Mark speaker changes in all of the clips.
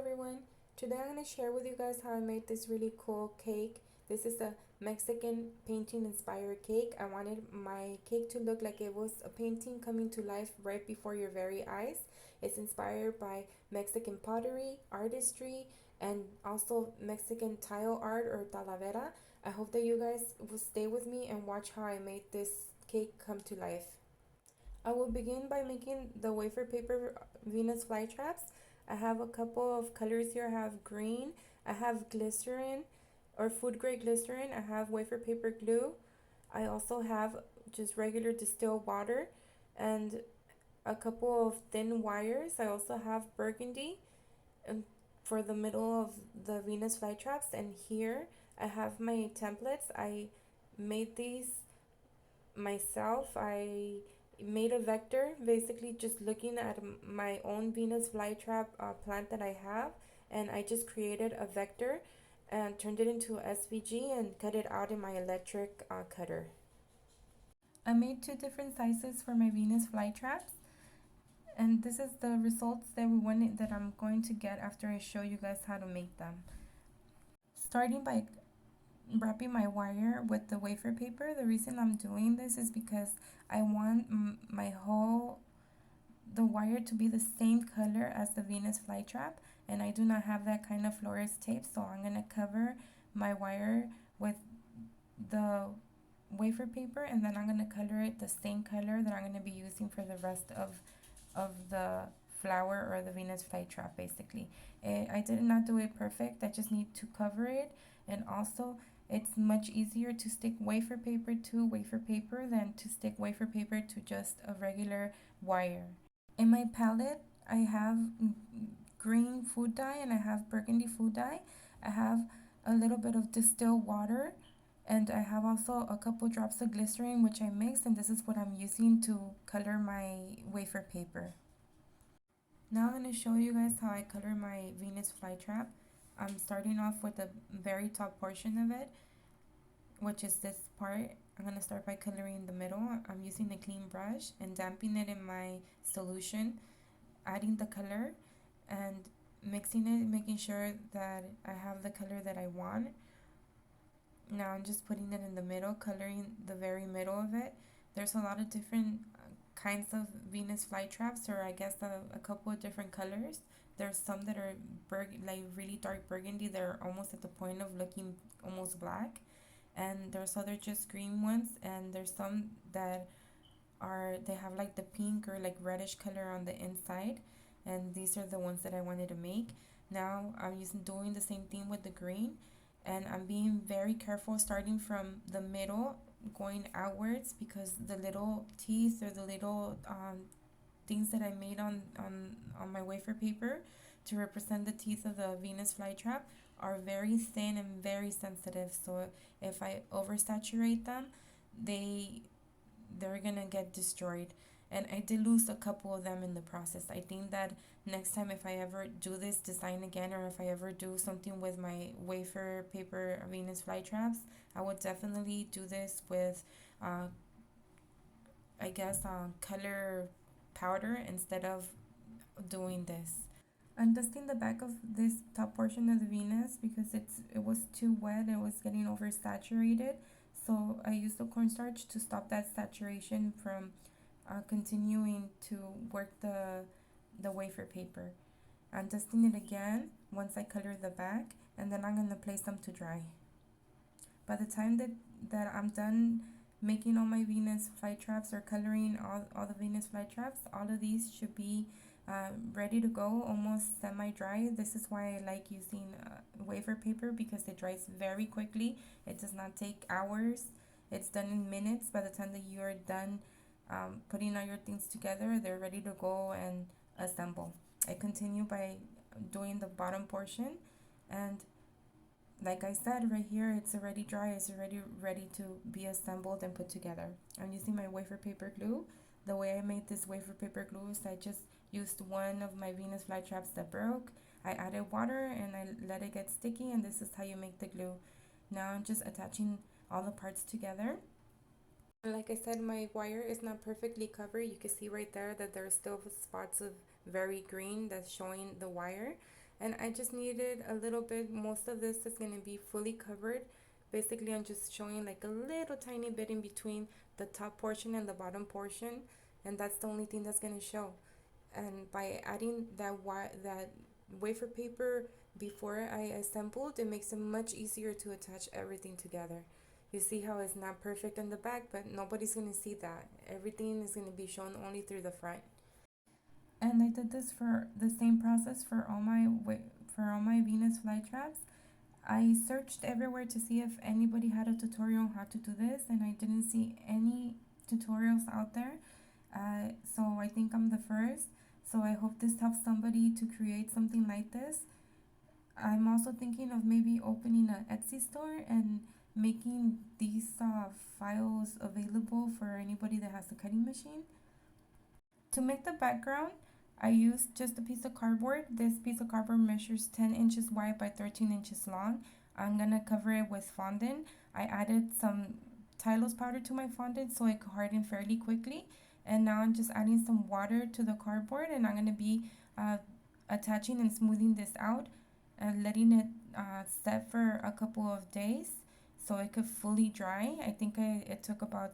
Speaker 1: everyone. Today I'm going to share with you guys how I made this really cool cake. This is a Mexican painting inspired cake. I wanted my cake to look like it was a painting coming to life right before your very eyes. It's inspired by Mexican pottery, artistry, and also Mexican tile art or talavera. I hope that you guys will stay with me and watch how I made this cake come to life. I will begin by making the wafer paper Venus flytraps. I have a couple of colors here. I have green, I have glycerin or food grade glycerin, I have wafer paper glue, I also have just regular distilled water, and a couple of thin wires. I also have burgundy and for the middle of the Venus flytraps, and here I have my templates. I made these myself. I made a vector basically just looking at my own Venus flytrap plant that I have, and I just created a vector and turned it into SVG and cut it out in my electric cutter. I made two different sizes for my Venus flytraps, and this is the results that I'm going to get after I show you guys how to make them. Starting by wrapping my wire with the wafer paper. The reason I'm doing this is because I want the wire to be the same color as the Venus flytrap, and I do not have that kind of florist tape, so I'm going to cover my wire with the wafer paper, and then I'm going to color it the same color that I'm going to be using for the rest of the flower or the Venus flytrap basically. I did not do it perfect. I just need to cover it, and also it's much easier to stick wafer paper to wafer paper than to stick wafer paper to just a regular wire. In my palette, I have green food dye and I have burgundy food dye. I have a little bit of distilled water, and I have also a couple drops of glycerin which I mixed, and this is what I'm using to color my wafer paper. Now I'm going to show you guys how I color my Venus flytrap. I'm starting off with the very top portion of it, which is this part. I'm going to start by coloring the middle. I'm using a clean brush and damping it in my solution, adding the color and mixing it, making sure that I have the color that I want. Now I'm just putting it in the middle, coloring the very middle of it. There's a lot of different kinds of Venus flytraps, or I guess a couple of different colors. There's some that are like really dark burgundy. They're almost at the point of looking almost black, and there's other just green ones, and there's some that they have like the pink or like reddish color on the inside, and these are the ones that I wanted to make. Now I'm doing the same thing with the green, and I'm being very careful starting from the middle going outwards, because the little teeth or the little things that I made on my wafer paper to represent the teeth of the Venus flytrap are very thin and very sensitive. So if I oversaturate them, they're gonna get destroyed. And I did lose a couple of them in the process. I think that next time, if I ever do this design again, or if I ever do something with my wafer paper Venus flytraps, I would definitely do this with I guess color powder instead of doing this. I'm dusting the back of this top portion of the Venus because it was too wet. It was getting oversaturated, so I used the cornstarch to stop that saturation from continuing to work the wafer paper. I'm dusting it again once I color the back, and then I'm gonna place them to dry. By the time that I'm done making all my Venus flytraps, or coloring all the Venus flytraps, all of these should be ready to go, almost semi-dry. This is why I like using wafer paper, because it dries very quickly. It does not take hours. It's done in minutes. By the time that you're done putting all your things together, they're ready to go and assemble. I continue by doing the bottom portion, and like I said, right here it's already dry. It's already ready to be assembled and put together. I'm using my wafer paper glue. The way I made this wafer paper glue is I just used one of my Venus flytraps that broke. I added water and I let it get sticky, and this is how you make the glue. Now I'm just attaching all the parts together. Like I said, my wire is not perfectly covered. You can see right there that there's still spots of very green that's showing the wire. And I just needed a little bit. Most of this is going to be fully covered. Basically, I'm just showing like a little tiny bit in between the top portion and the bottom portion, and that's the only thing that's going to show. And by adding that wafer paper before I assembled, it makes it much easier to attach everything together. You see how it's not perfect in the back, but nobody's going to see that. Everything is going to be shown only through the front. And I did this for the same process for all my Venus flytraps. I searched everywhere to see if anybody had a tutorial on how to do this, and I didn't see any tutorials out there. So I think I'm the first. So I hope this helps somebody to create something like this. I'm also thinking of maybe opening an Etsy store and making these files available for anybody that has a cutting machine. To make the background, I used just a piece of cardboard. This piece of cardboard measures 10 inches wide by 13 inches long. I'm gonna cover it with fondant. I added some Tylose powder to my fondant so it could harden fairly quickly. And now I'm just adding some water to the cardboard, and I'm gonna be attaching and smoothing this out and letting it set for a couple of days so it could fully dry. I think it took about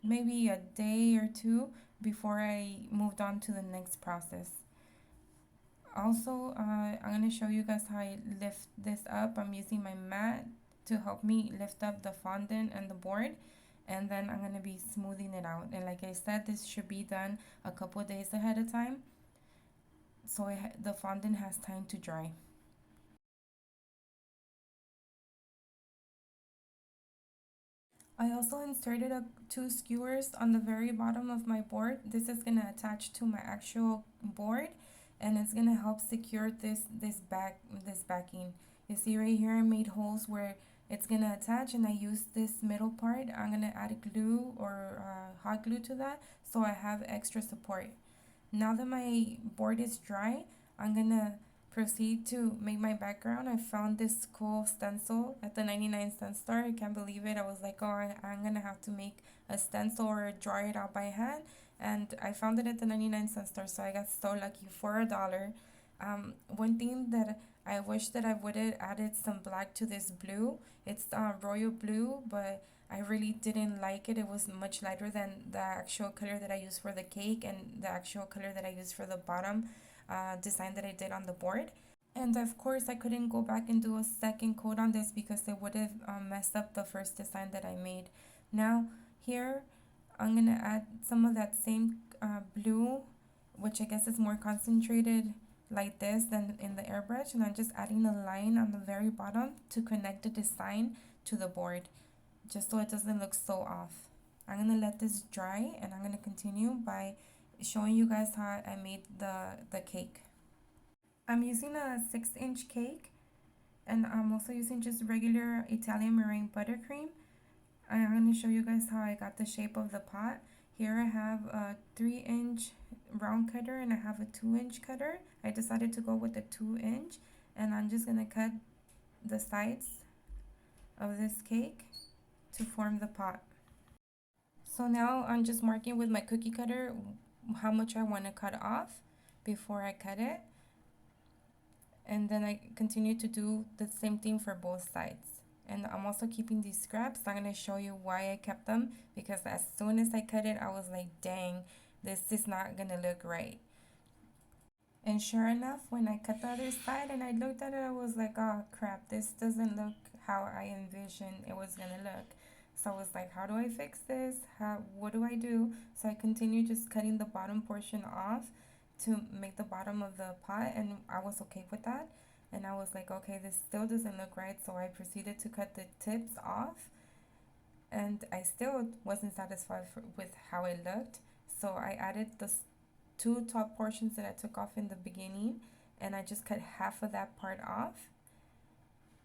Speaker 1: maybe a day or two before I moved on to the next process. Also, I'm going to show you guys how I lift this up. I'm using my mat to help me lift up the fondant and the board, and then I'm going to be smoothing it out. And like I said, this should be done a couple of days ahead of time so the fondant has time to dry. I also inserted two skewers on the very bottom of my board. This is going to attach to my actual board, and it's going to help secure this backing. You see right here I made holes where it's going to attach, and I used this middle part. I'm going to add glue or hot glue to that so I have extra support. Now that my board is dry, I'm gonna proceed to make my background. I found this cool stencil at the 99-cent store. I can't believe it. I was like, oh, I'm gonna have to make a stencil or draw it out by hand. And I found it at the 99-cent store, so I got so lucky for $1. One thing that I wish that I would have added some black to this blue. It's royal blue, but I really didn't like it. It was much lighter than the actual color that I used for the cake and the actual color that I used for the bottom design that I did on the board. And of course, I couldn't go back and do a second coat on this because it would have messed up the first design that I made. Now, here, I'm going to add some of that same blue, which I guess is more concentrated like this than in the airbrush. And I'm just adding a line on the very bottom to connect the design to the board, just so it doesn't look so off. I'm gonna let this dry, and I'm gonna continue by showing you guys how I made the cake. I'm using a 6-inch cake, and I'm also using just regular Italian meringue buttercream. I'm gonna show you guys how I got the shape of the pot. Here I have a 3-inch round cutter and I have a 2-inch cutter. I decided to go with the 2-inch, and I'm just gonna cut the sides of this cake to form the pot. So now I'm just marking with my cookie cutter how much I want to cut off before I cut it. And then I continue to do the same thing for both sides. And I'm also keeping these scraps. I'm going to show you why I kept them, because as soon as I cut it, I was like, dang, this is not going to look right. And sure enough, when I cut the other side and I looked at it, I was like, oh crap, this doesn't look how I envisioned it was gonna look. So I was like, how do I fix this? What do I do? So I continued just cutting the bottom portion off to make the bottom of the pot, and I was okay with that. And I was like, okay, this still doesn't look right. So I proceeded to cut the tips off, and I still wasn't satisfied with how it looked. So I added the two top portions that I took off in the beginning, and I just cut half of that part off,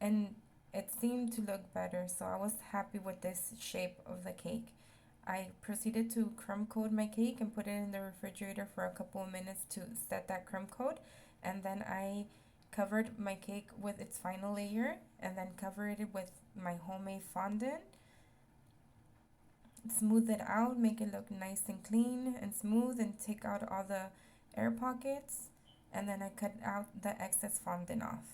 Speaker 1: and it seemed to look better, so I was happy with this shape of the cake. I proceeded to crumb coat my cake and put it in the refrigerator for a couple of minutes to set that crumb coat, and then I covered my cake with its final layer and then covered it with my homemade fondant. Smooth it out, make it look nice and clean and smooth, and take out all the air pockets. and then I cut out the excess fondant off.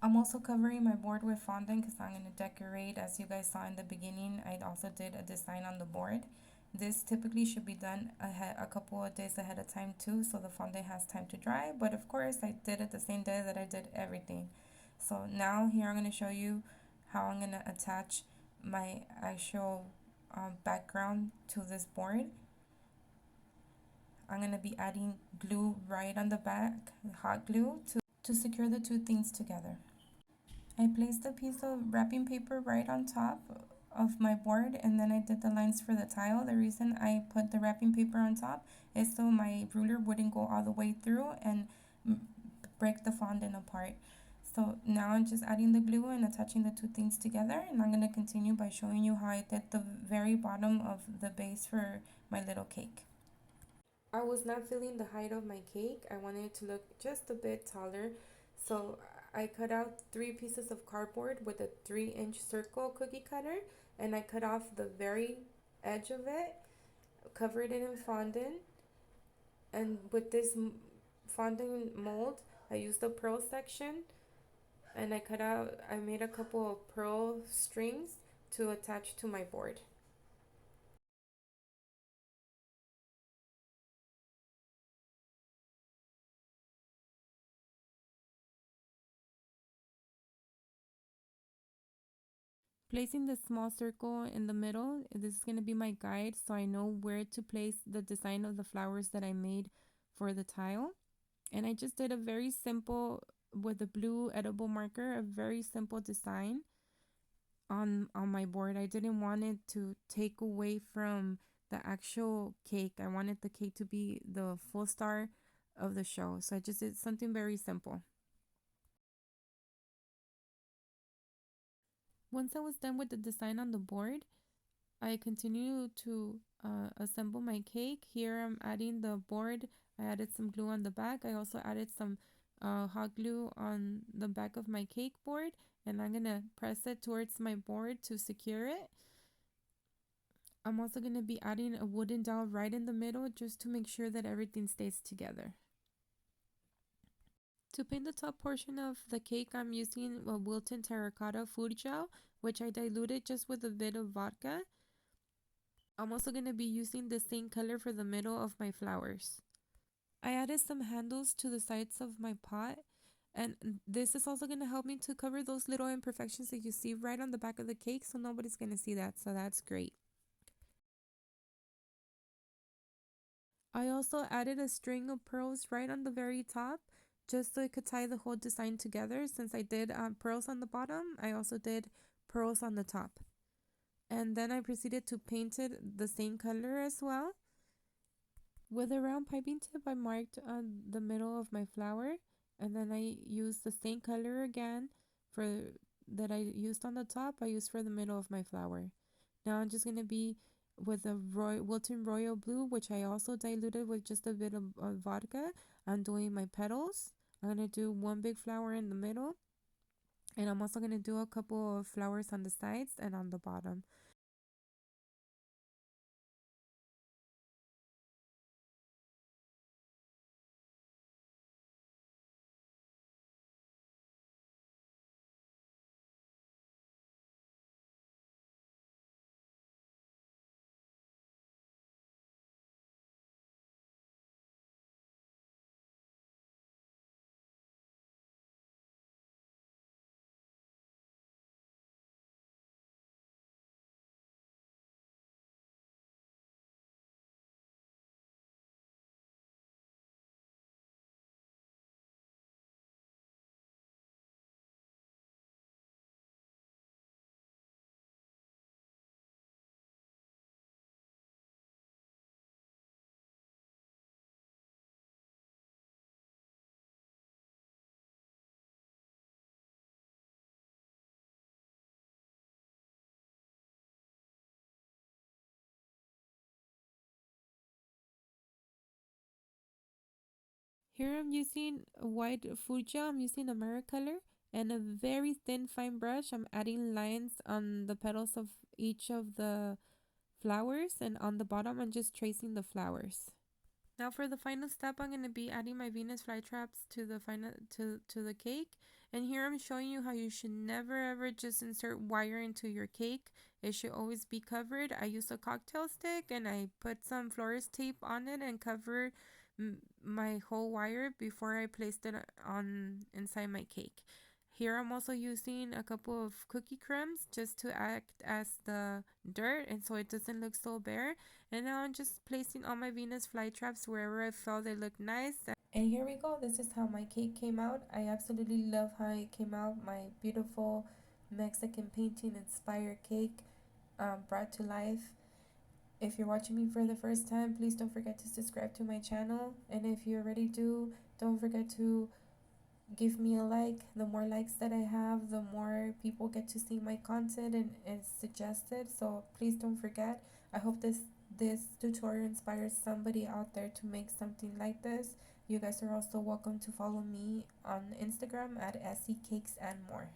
Speaker 1: I'm also covering my board with fondant because I'm going to decorate. As you guys saw in the beginning, I also did a design on the board. This typically should be done a couple of days ahead of time too, so the fondant has time to dry. But of course, I did it the same day that I did everything. So now here I'm going to show you how I'm going to attach my actual background to this board. I'm going to be adding glue right on the back, hot glue, to secure the two things together. I placed a piece of wrapping paper right on top of my board, and then I did the lines for the tile. The reason I put the wrapping paper on top is so my ruler wouldn't go all the way through and break the fondant apart. So now I'm just adding the glue and attaching the two things together, and I'm going to continue by showing you how I did the very bottom of the base for my little cake. I was not feeling the height of my cake. I wanted it to look just a bit taller. So I cut out 3 pieces of cardboard with a 3-inch circle cookie cutter, and I cut off the very edge of it, covered it in fondant, and with this fondant mold, I used the pearl section, and I made a couple of pearl strings to attach to my board. Placing the small circle in the middle, this is going to be my guide so I know where to place the design of the flowers that I made for the tile. And I just did a very simple, with a blue edible marker, a very simple design on my board. I didn't want it to take away from the actual cake. I wanted the cake to be the full star of the show. So I just did something very simple. Once I was done with the design on the board, I continue to assemble my cake. Here I'm adding the board. I added some glue on the back. I also added some hot glue on the back of my cake board, and I'm gonna press it towards my board to secure it. I'm also gonna be adding a wooden dowel right in the middle just to make sure that everything stays together. To paint the top portion of the cake, I'm using a Wilton Terracotta food gel, which I diluted just with a bit of vodka. I'm also going to be using the same color for the middle of my flowers. I added some handles to the sides of my pot, and this is also going to help me to cover those little imperfections that you see right on the back of the cake, so nobody's going to see that, so that's great. I also added a string of pearls right on the very top, just so I could tie the whole design together. Since I did pearls on the bottom, I also did pearls on the top. And then I proceeded to paint it the same color as well. With a round piping tip, I marked the middle of my flower, and then I used the same color again for that I used on the top. I used for the middle of my flower. Now I'm just gonna be with a Wilton Royal Blue, which I also diluted with just a bit of vodka. I'm doing my petals. I'm gonna do one big flower in the middle, and I'm also gonna do a couple of flowers on the sides and on the bottom. Here I'm using a white food gel. I'm using a mirror color, and a very thin fine brush. I'm adding lines on the petals of each of the flowers, and on the bottom I'm just tracing the flowers. Now for the final step, I'm going to be adding my Venus flytraps to the final to the cake. And here I'm showing you how you should never ever just insert wire into your cake. It should always be covered. I used a cocktail stick and I put some florist tape on it and covered my whole wire before I placed it on inside my cake. Here I'm also using a couple of cookie crumbs just to act as the dirt and so it doesn't look so bare. And now I'm just placing all my Venus flytraps wherever I felt they look nice. And here we go. This is how my cake came out. I absolutely love how it came out. My beautiful Mexican painting inspired cake brought to life. If you're watching me for the first time, please don't forget to subscribe to my channel. And if you already do, don't forget to give me a like. The more likes that I have, the more people get to see my content and it's suggested. So please don't forget. I hope this tutorial inspires somebody out there to make something like this. You guys are also welcome to follow me on Instagram at Essie Cakes and More.